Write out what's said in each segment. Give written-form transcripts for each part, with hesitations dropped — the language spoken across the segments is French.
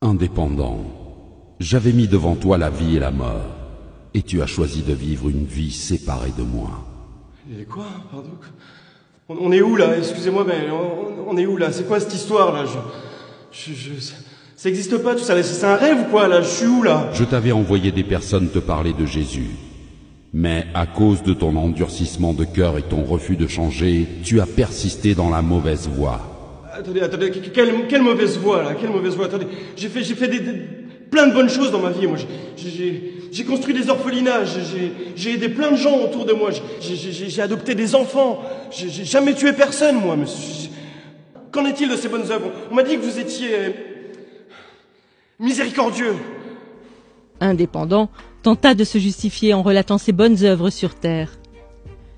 Indépendant, j'avais mis devant toi la vie et la mort, et tu as choisi de vivre une vie séparée de moi. Et quoi? Pardon? On est où là? Excusez-moi, mais on est où là? C'est quoi cette histoire là? Ça existe pas tout ça, c'est un rêve ou quoi là? Je suis où là? Je t'avais envoyé des personnes te parler de Jésus, mais à cause de ton endurcissement de cœur et ton refus de changer, tu as persisté dans la mauvaise voie. Attendez, quelle mauvaise voie là? Quelle mauvaise voie? Attendez, j'ai fait plein de bonnes choses dans ma vie. Moi, j'ai construit des orphelinats, j'ai aidé plein de gens autour de moi, j'ai adopté des enfants, j'ai jamais tué personne, moi. Mais qu'en est-il de ces bonnes œuvres? On m'a dit que vous étiez miséricordieux. Indépendant tenta de se justifier en relatant ses bonnes œuvres sur terre.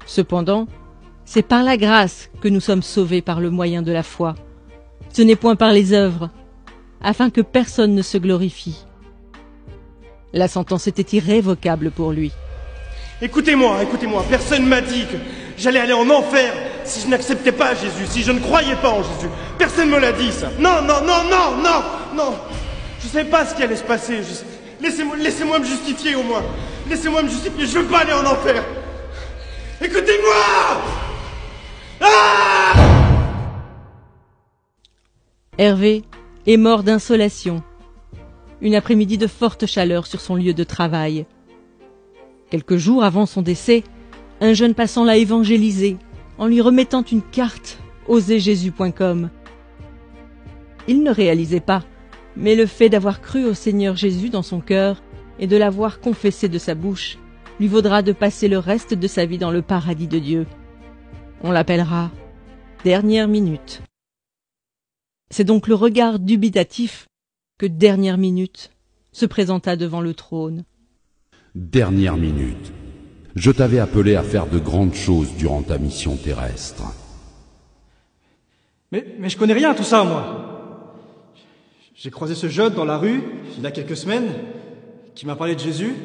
Cependant, c'est par la grâce que nous sommes sauvés par le moyen de la foi. Ce n'est point par les œuvres, afin que personne ne se glorifie. La sentence était irrévocable pour lui. Écoutez-moi, personne m'a dit que j'allais aller en enfer si je n'acceptais pas Jésus, si je ne croyais pas en Jésus. Personne me l'a dit, ça. Non. Je ne savais pas ce qui allait se passer. Laissez-moi me justifier au moins. Laissez-moi me justifier, je veux pas aller en enfer. Écoutez-moi! Ah! Hervé est mort d'insolation. Une après-midi de forte chaleur sur son lieu de travail. Quelques jours avant son décès, un jeune passant l'a évangélisé en lui remettant une carte oserjesus.com. Il ne réalisait pas, mais le fait d'avoir cru au Seigneur Jésus dans son cœur et de l'avoir confessé de sa bouche lui vaudra de passer le reste de sa vie dans le paradis de Dieu. On l'appellera Dernière Minute. C'est donc le regard dubitatif que Dernière Minute se présenta devant le trône. Dernière minute. Je t'avais appelé à faire de grandes choses durant ta mission terrestre. Mais je connais rien à tout ça, moi. J'ai croisé ce jeune dans la rue, il y a quelques semaines, qui m'a parlé de Jésus,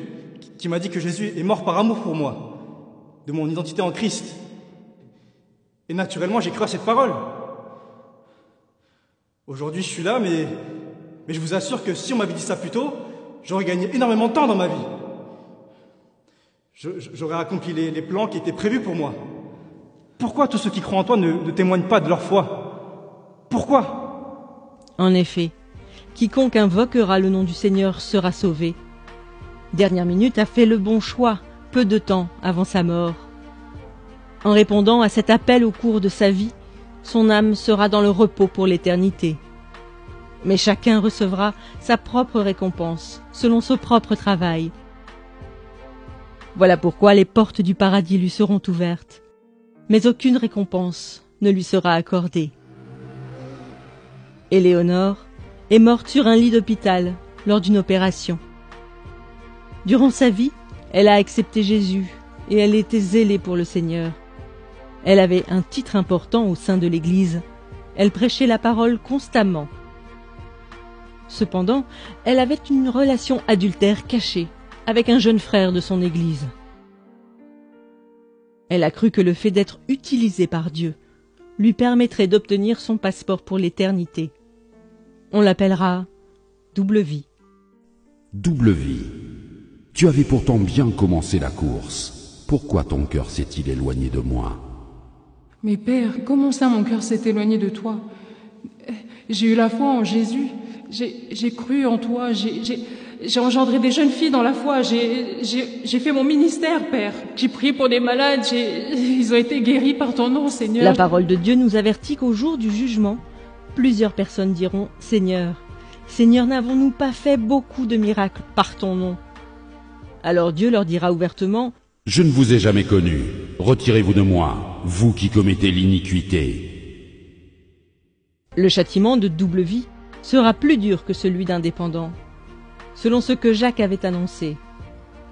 qui m'a dit que Jésus est mort par amour pour moi, de mon identité en Christ. Et naturellement, j'ai cru à cette parole. Aujourd'hui, je suis là, mais je vous assure que si on m'avait dit ça plus tôt, j'aurais gagné énormément de temps dans ma vie. J'aurais accompli les plans qui étaient prévus pour moi. Pourquoi tous ceux qui croient en toi ne témoignent pas de leur foi? Pourquoi? En effet, quiconque invoquera le nom du Seigneur sera sauvé. Dernière Minute a fait le bon choix, peu de temps avant sa mort. En répondant à cet appel au cours de sa vie, son âme sera dans le repos pour l'éternité. Mais chacun recevra sa propre récompense, selon son propre travail. Voilà pourquoi les portes du paradis lui seront ouvertes, mais aucune récompense ne lui sera accordée. Éléonore est morte sur un lit d'hôpital lors d'une opération. Durant sa vie, elle a accepté Jésus et elle était zélée pour le Seigneur. Elle avait un titre important au sein de l'Église. Elle prêchait la parole constamment. Cependant, elle avait une relation adultère cachée avec un jeune frère de son Église. Elle a cru que le fait d'être utilisée par Dieu lui permettrait d'obtenir son passeport pour l'éternité. On l'appellera Double Vie. Double vie. Tu avais pourtant bien commencé la course. Pourquoi ton cœur s'est-il éloigné de moi? Mais Père, comment ça mon cœur s'est éloigné de toi? J'ai eu la foi en Jésus, j'ai cru en toi, j'ai engendré des jeunes filles dans la foi, j'ai fait mon ministère, Père. J'ai prié pour des malades, ils ont été guéris par ton nom, Seigneur. La parole de Dieu nous avertit qu'au jour du jugement, plusieurs personnes diront « Seigneur, Seigneur, n'avons-nous pas fait beaucoup de miracles par ton nom ?» Alors Dieu leur dira ouvertement « Je ne vous ai jamais connu. Retirez-vous de moi, vous qui commettez l'iniquité. » Le châtiment de double vie sera plus dur que celui d'indépendant, selon ce que Jacques avait annoncé.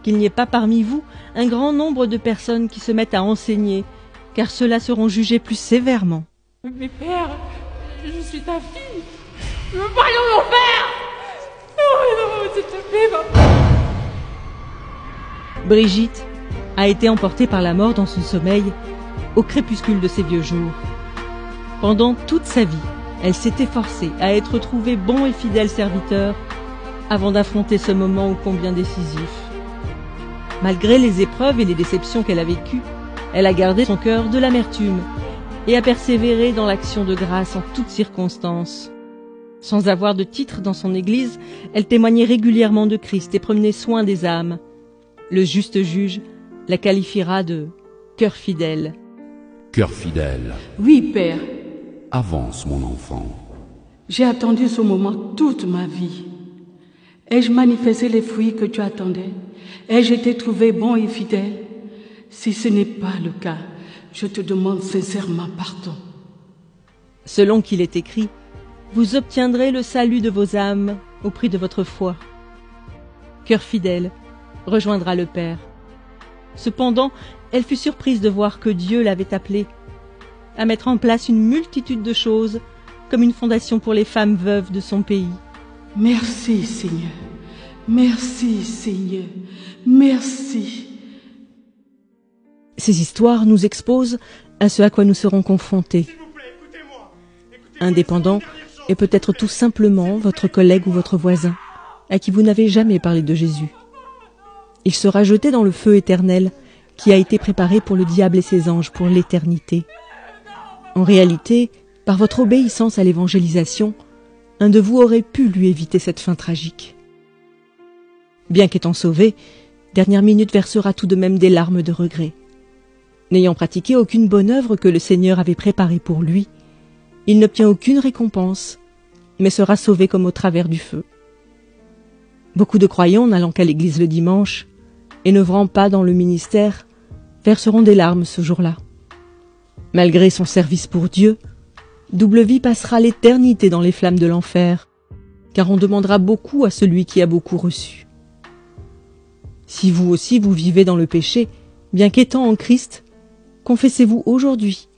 Qu'il n'y ait pas parmi vous un grand nombre de personnes qui se mettent à enseigner, car ceux-là seront jugés plus sévèrement. Mais Père, je suis ta fille. Je veux pas aller en enfer. Non, s'il te plaît, papa. Brigitte a été emportée par la mort dans son sommeil au crépuscule de ses vieux jours. Pendant toute sa vie, elle s'est efforcée à être trouvée bon et fidèle serviteur avant d'affronter ce moment ô combien décisif. Malgré les épreuves et les déceptions qu'elle a vécues, elle a gardé son cœur de l'amertume et a persévéré dans l'action de grâce en toutes circonstances. Sans avoir de titre dans son église, elle témoignait régulièrement de Christ et prenait soin des âmes. Le juste juge la qualifiera de « cœur fidèle ». Cœur fidèle, Oui, Père, avance mon enfant. j'ai attendu ce moment toute ma vie. Ai-je manifesté les fruits que tu attendais? Ai-je été trouvé bon et fidèle? Si ce n'est pas le cas, je te demande sincèrement pardon. Selon qu'il est écrit, vous obtiendrez le salut de vos âmes au prix de votre foi. Cœur fidèle rejoindra le Père. Cependant, elle fut surprise de voir que Dieu l'avait appelée à mettre en place une multitude de choses comme une fondation pour les femmes veuves de son pays. Merci, Seigneur. Merci, Seigneur. Merci. Ces histoires nous exposent à ce à quoi nous serons confrontés. Un dépendant est peut-être tout simplement votre collègue ou votre voisin, à qui vous n'avez jamais parlé de Jésus. Il sera jeté dans le feu éternel qui a été préparé pour le diable et ses anges pour l'éternité. En réalité, par votre obéissance à l'évangélisation, un de vous aurait pu lui éviter cette fin tragique. Bien qu'étant sauvé, Dernière Minute versera tout de même des larmes de regret. N'ayant pratiqué aucune bonne œuvre que le Seigneur avait préparée pour lui, il n'obtient aucune récompense, mais sera sauvé comme au travers du feu. Beaucoup de croyants n'allant qu'à l'église le dimanche et n'œuvrant pas dans le ministère verseront des larmes ce jour-là. Malgré son service pour Dieu, Double Vie passera l'éternité dans les flammes de l'enfer, car on demandera beaucoup à celui qui a beaucoup reçu. Si vous aussi vous vivez dans le péché, bien qu'étant en Christ, confessez-vous aujourd'hui,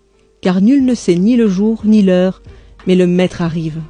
car nul ne sait ni le jour ni l'heure, mais le Maître arrive.